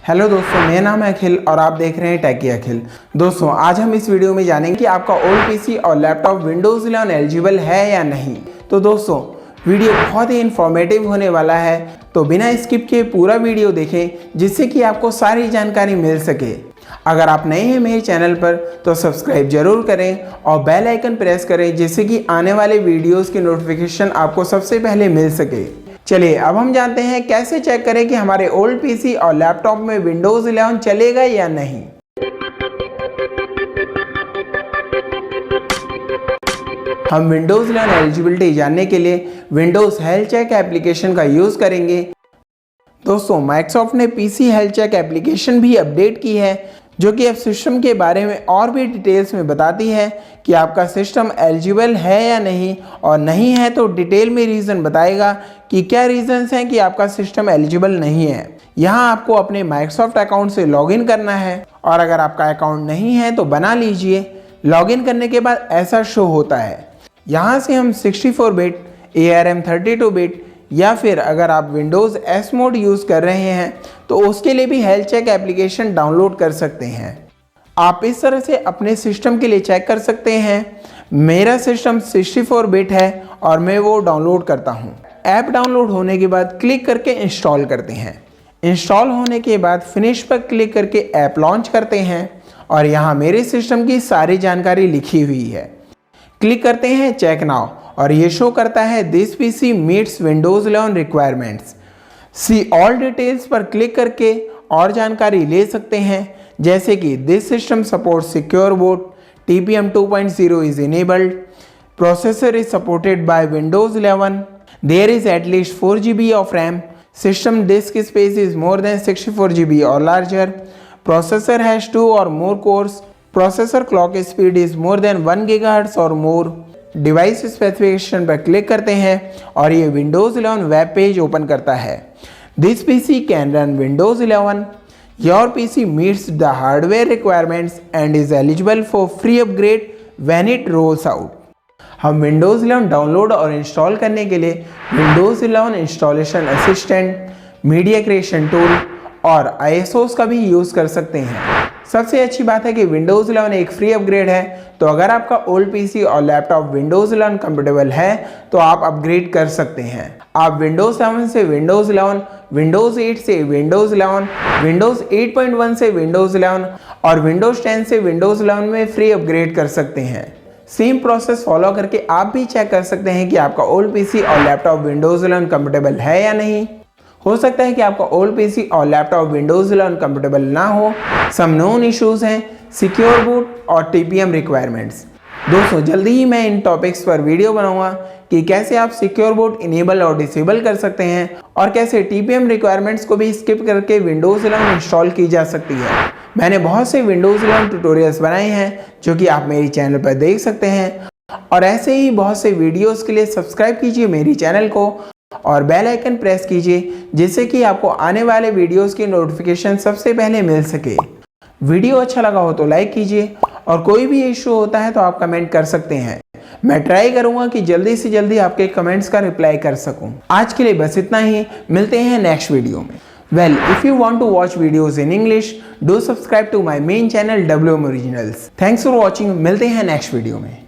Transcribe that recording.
Hello दोस्तों, मेरा नाम है अखिल और आप देख रहे हैं टेकी अखिल। दोस्तों, आज हम इस वीडियो में जानेंगे कि आपका ओल्ड पीसी और लैपटॉप विंडोज़ 11 एलिजिबल है या नहीं। तो दोस्तों, वीडियो बहुत ही इन्फॉर्मेटिव होने वाला है, तो बिना स्किप किए पूरा वीडियो देखें जिससे कि आपको सारी जानकारी मिल सके। अगर आप नए हैं मेरे चैनल पर तो सब्सक्राइब जरूर करें और बेल आइकन प्रेस करें जिससे कि आने वाले वीडियोस की नोटिफिकेशन आपको सबसे पहले मिल सके। चलिए अब हम जानते हैं कैसे चेक करें कि हमारे ओल्ड पीसी और लैपटॉप में विंडोज़ 11 चलेगा या नहीं। हम विंडोज़ 11 एलिजिबिलिटी जानने के लिए विंडोज़ हेल्थ चेक एप्लीकेशन का यूज़ करेंगे। दोस्तों, माइक्रोसॉफ्ट ने पीसी हेल्थ चेक एप्लीकेशन भी अपडेट की है, जो कि अब सिस्टम के बारे में और भी डिटेल्स में बताती है कि आपका सिस्टम एलिजिबल है या नहीं, और नहीं है तो डिटेल में रीज़न बताएगा कि क्या रीज़न्स हैं कि आपका सिस्टम एलिजिबल नहीं है। यहाँ आपको अपने माइक्रोसॉफ्ट अकाउंट से लॉगिन करना है, और अगर आपका अकाउंट नहीं है तो बना लीजिए। लॉगिन करने के बाद ऐसा शो होता है। यहाँ से हम 64 बिट, ARM 32 बिट या फिर अगर आप विंडोज़ एस मोड यूज़ कर रहे हैं तो उसके लिए भी हेल्थ चेक एप्लीकेशन डाउनलोड कर सकते हैं। आप इस तरह से अपने सिस्टम के लिए चेक कर सकते हैं। मेरा सिस्टम 64 बिट है और मैं वो डाउनलोड करता हूँ। ऐप डाउनलोड होने के बाद क्लिक करके इंस्टॉल करते हैं। इंस्टॉल होने के बाद फिनिश पर क्लिक करके ऐप लॉन्च करते हैं, और यहाँ मेरे सिस्टम की सारी जानकारी लिखी हुई है। क्लिक करते हैं चेक नाउ, और ये शो करता है this PC meets Windows 11 requirements. See all details पर क्लिक करके और जानकारी ले सकते हैं, जैसे कि this system support secure boot, TPM 2.0 is enabled, processor is supported by Windows 11, there is at least 4 GB of RAM, system disk space is more than 64 GB or larger, processor has 2 or more cores, processor clock speed is more than 1 GHz और मोर। Device specification पर click करते हैं और ये Windows 11 web page open करता है। This PC can run Windows 11। Your PC meets the hardware requirements and is eligible for free upgrade when it roles out. हम Windows 11 download और इंस्टॉल करने के लिए Windows 11 installation assistant, media creation tool और ISOs का भी use कर सकते हैं। सबसे अच्छी बात है कि विंडोज़ 11 एक फ्री अपग्रेड है, तो अगर आपका ओल्ड पीसी और लैपटॉप विंडोज़ 11 कंपेटेबल है तो आप अपग्रेड कर सकते हैं। आप विंडोज़ 7 से विंडोज़ 11, विंडोज़ 8 से विंडोज़ 11, विंडोज़ 8.1 से विंडोज़ 11 और विंडोज़ 10 से विंडोज़ 11 में फ्री अपग्रेड कर सकते हैं। सेम प्रोसेस फॉलो करके आप भी चेक कर सकते हैं कि आपका ओल्ड पीसी और लैपटॉप विंडोज़ 11 कंपेटेबल है या नहीं। हो सकता है कि आपका ओल्ड पीसी और लैपटॉप विंडोज़ 11 कंपेटेबल ना हो। सम नोन इश्यूज हैं सिक्योर बूट और TPM रिक्वायरमेंट्स। दोस्तों, जल्दी ही मैं इन टॉपिक्स पर वीडियो बनाऊंगा कि कैसे आप सिक्योर बूट इनेबल और डिसेबल कर सकते हैं, और कैसे TPM रिक्वायरमेंट्स को भी स्किप करके विंडोज़ 11 इंस्टॉल की जा सकती है। मैंने बहुत से विंडोज़ 11 ट्यूटोरियल्स बनाए हैं जो कि आप मेरी चैनल पर देख सकते हैं, और ऐसे ही बहुत से वीडियोज़ के लिए सब्सक्राइब कीजिए मेरी चैनल को और बेल आइकन प्रेस कीजिए जिससे कि आपको आने वाले वीडियोस की नोटिफिकेशन सबसे पहले मिल सके। वीडियो अच्छा लगा हो तो लाइक कीजिए, और कोई भी इशू होता है तो आप कमेंट कर सकते हैं। मैं ट्राई करूंगा कि जल्दी से जल्दी आपके कमेंट्स का रिप्लाई कर सकूं। आज के लिए बस इतना ही, मिलते हैं नेक्स्ट वीडियो में। Well, if you want to watch videos in English, do subscribe to my main channel WM Originals. Thanks for watching, मिलते हैं नेक्स्ट वीडियो में।